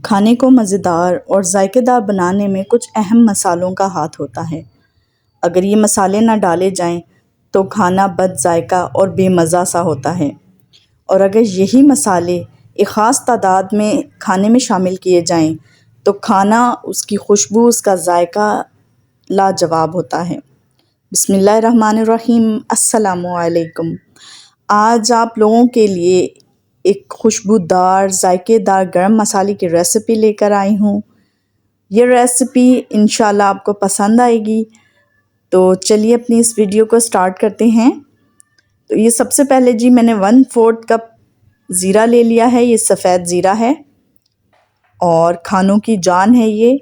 खाने को मज़ेदार और ज़ायकेदार बनाने में कुछ अहम मसालों का हाथ होता है। अगर ये मसाले ना डाले जाएं तो खाना बद ज़ायका और बेमज़ा सा होता है, और अगर यही मसाले एक ख़ास तादाद में खाने में शामिल किए जाएं तो खाना, उसकी खुशबू, उसका ज़ायका लाजवाब होता है। बिस्मिल्लाहिर्रहमानिर्रहीम। अस्सलामुअलैकुम। आज आप लोगों के लिए एक खुशबूदार ज़ायकेदार गरम मसाले की रेसिपी लेकर आई हूँ। ये रेसिपी इंशाल्लाह आपको पसंद आएगी। तो चलिए अपनी इस वीडियो को स्टार्ट करते हैं। तो ये सबसे पहले जी मैंने 1/4 कप ज़ीरा ले लिया है। ये सफ़ेद ज़ीरा है और खानों की जान है ये।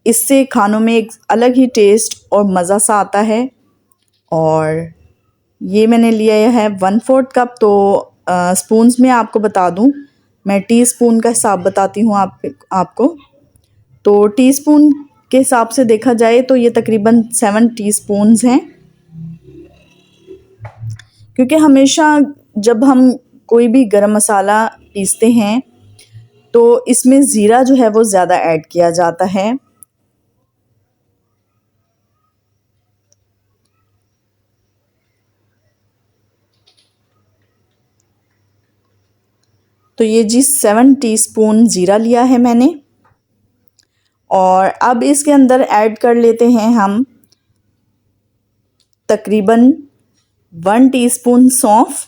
इससे खानों में एक अलग ही टेस्ट और मज़ा सा आता है। और ये मैंने लिया है 1/4 कप। तो स्पून्स में आपको बता दूं, मैं टीस्पून का हिसाब बताती हूँ आपको। तो टीस्पून के हिसाब से देखा जाए तो ये तकरीबन 7 टीस्पून्स हैं, क्योंकि हमेशा जब हम कोई भी गरम मसाला पीसते हैं तो इसमें ज़ीरा जो है वो ज़्यादा ऐड किया जाता है। तो ये जी 7 टीस्पून ज़ीरा लिया है मैंने। और अब इसके अंदर ऐड कर लेते हैं हम तकरीबन 1 टीस्पून सौंफ।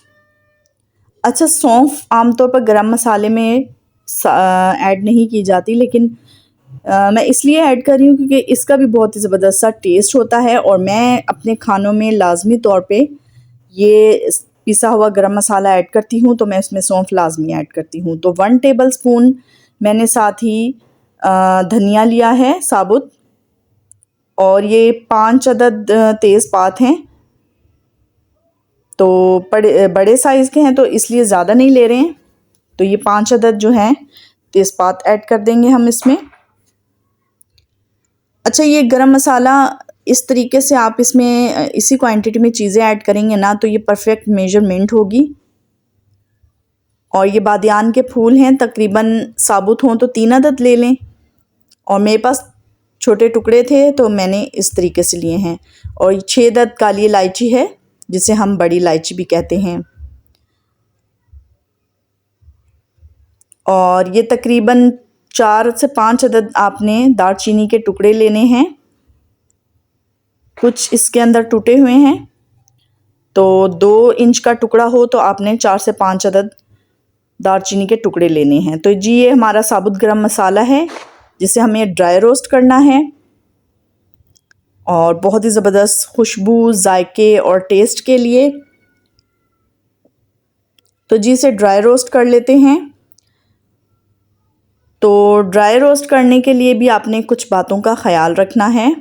अच्छा, सौंफ आमतौर पर गरम मसाले में ऐड नहीं की जाती, लेकिन मैं इसलिए ऐड कर रही हूँ क्योंकि इसका भी बहुत ही ज़बरदस्त सा टेस्ट होता है, और मैं अपने खानों में लाजमी तौर पे ये पिसा हुआ गरम मसाला ऐड करती हूँ, तो मैं इसमें सौंफ लाजमी ऐड करती हूँ। तो 1 टेबलस्पून मैंने साथ ही धनिया लिया है साबुत, और ये 5 अदद तेज़पात हैं। तो बड़े साइज़ के हैं तो इसलिए ज़्यादा नहीं ले रहे हैं। तो ये 5 अदद जो हैं तेज़पात ऐड कर देंगे हम इसमें। अच्छा, ये गरम मसाला इस तरीके से आप इसमें इसी क्वांटिटी में चीज़ें ऐड करेंगे ना तो ये परफेक्ट मेजरमेंट होगी। और ये बादियान के फूल हैं, तकरीबन साबुत हों तो 3 अदद ले लें, और मेरे पास छोटे टुकड़े थे तो मैंने इस तरीके से लिए हैं। और 6 अदद काली इलायची है, जिसे हम बड़ी इलायची भी कहते हैं। और ये तकरीबन 4 से 5 अदद आपने दालचीनी के टुकड़े लेने हैं। कुछ इसके अंदर टूटे हुए हैं, तो 2 इंच का टुकड़ा हो तो आपने 4 से 5 अदद दालचीनी के टुकड़े लेने हैं। तो जी ये हमारा साबुत गरम मसाला है, जिसे हमें ड्राई रोस्ट करना है, और बहुत ही ज़बरदस्त खुशबू, जायके और टेस्ट के लिए। तो जी इसे ड्राई रोस्ट कर लेते हैं। तो ड्राई रोस्ट करने के लिए भी आपने कुछ बातों का ख्याल रखना है।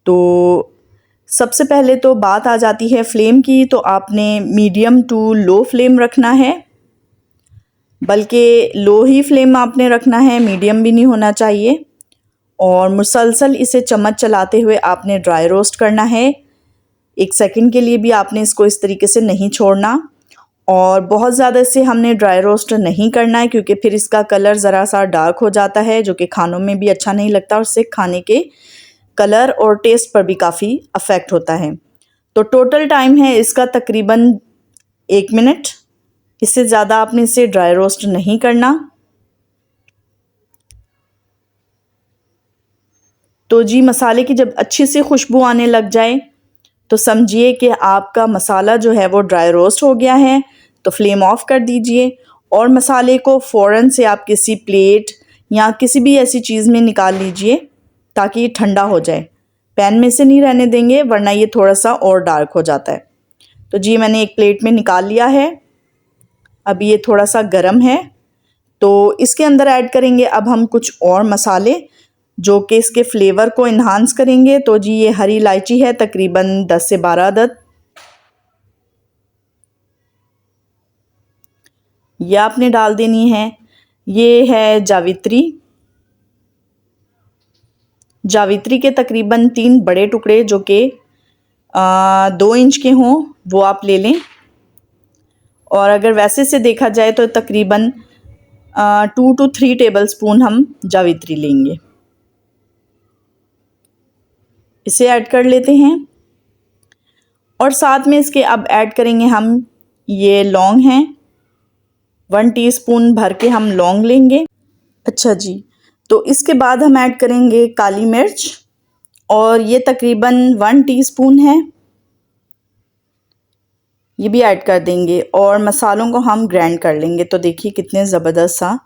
तो सबसे पहले तो बात आ जाती है फ्लेम की। तो आपने मीडियम टू लो फ्लेम रखना है, बल्कि लो ही फ्लेम आपने रखना है, मीडियम भी नहीं होना चाहिए। और मुसलसल इसे चम्मच चलाते हुए आपने ड्राई रोस्ट करना है। 1 सेकंड के लिए भी आपने इसको इस तरीके से नहीं छोड़ना, और बहुत ज़्यादा इसे हमने ड्राई रोस्ट नहीं करना है, क्योंकि फिर इसका कलर ज़रा सा डार्क हो जाता है, जो कि खानों में भी अच्छा नहीं लगता, और इससे खाने के कलर और टेस्ट पर भी काफ़ी अफेक्ट होता है। तो टोटल टाइम है इसका तकरीबन 1 मिनट। इससे ज़्यादा आपने इसे ड्राई रोस्ट नहीं करना। तो जी मसाले की जब अच्छी सी खुशबू आने लग जाए तो समझिए कि आपका मसाला जो है वो ड्राई रोस्ट हो गया है। तो फ्लेम ऑफ कर दीजिए, और मसाले को फ़ौरन से आप किसी प्लेट या किसी भी ऐसी चीज़ में निकाल लीजिए, ताकि ये ठंडा हो जाए। पैन में से नहीं रहने देंगे, वरना ये थोड़ा सा और डार्क हो जाता है। तो जी मैंने एक प्लेट में निकाल लिया है। अभी ये थोड़ा सा गर्म है, तो इसके अंदर ऐड करेंगे अब हम कुछ और मसाले, जो कि इसके फ्लेवर को इन्हांस करेंगे। तो जी ये हरी इलायची है, तकरीबन 10 से 12 अदद। ये आपने डाल देनी है। ये है जावित्री। जावित्री के तकरीबन 3 बड़े टुकड़े, जो कि 2 इंच के हों, वो आप ले लें। और अगर वैसे से देखा जाए तो तकरीबन 2 to 3 टेबलस्पून हम जावित्री लेंगे, इसे ऐड कर लेते हैं। और साथ में इसके अब ऐड करेंगे हम ये लौंग हैं, 1 टीस्पून भर के हम लौंग लेंगे। अच्छा जी, तो इसके बाद हम ऐड करेंगे काली मिर्च, और ये तकरीबन 1 टीस्पून है, ये भी ऐड कर देंगे। और मसालों को हम ग्राइंड कर लेंगे। तो देखिए कितने ज़बरदस्त सा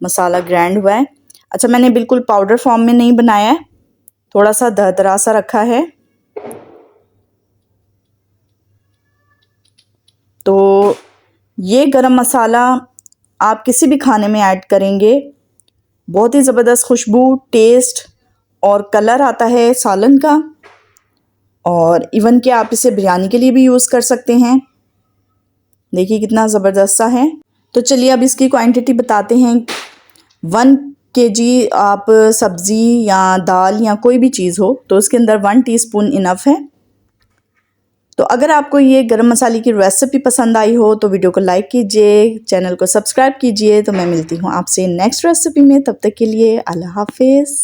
मसाला ग्राइंड हुआ है। अच्छा, मैंने बिल्कुल पाउडर फॉर्म में नहीं बनाया है, थोड़ा सा दरदरा सा रखा है। तो ये गरम मसाला आप किसी भी खाने में ऐड करेंगे, बहुत ही ज़बरदस्त खुशबू, टेस्ट और कलर आता है सालन का। और इवन कि आप इसे बिरयानी के लिए भी यूज़ कर सकते हैं। देखिए कितना ज़बरदस्त सा है। तो चलिए अब इसकी क्वांटिटी बताते हैं। 1 kg आप सब्ज़ी या दाल या कोई भी चीज़ हो तो उसके अंदर 1 टीस्पून इनफ है। तो अगर आपको ये गरम मसाले की रेसिपी पसंद आई हो तो वीडियो को लाइक कीजिए, चैनल को सब्सक्राइब कीजिए। तो मैं मिलती हूँ आपसे नेक्स्ट रेसिपी में, तब तक के लिए अल्लाह हाफिज़।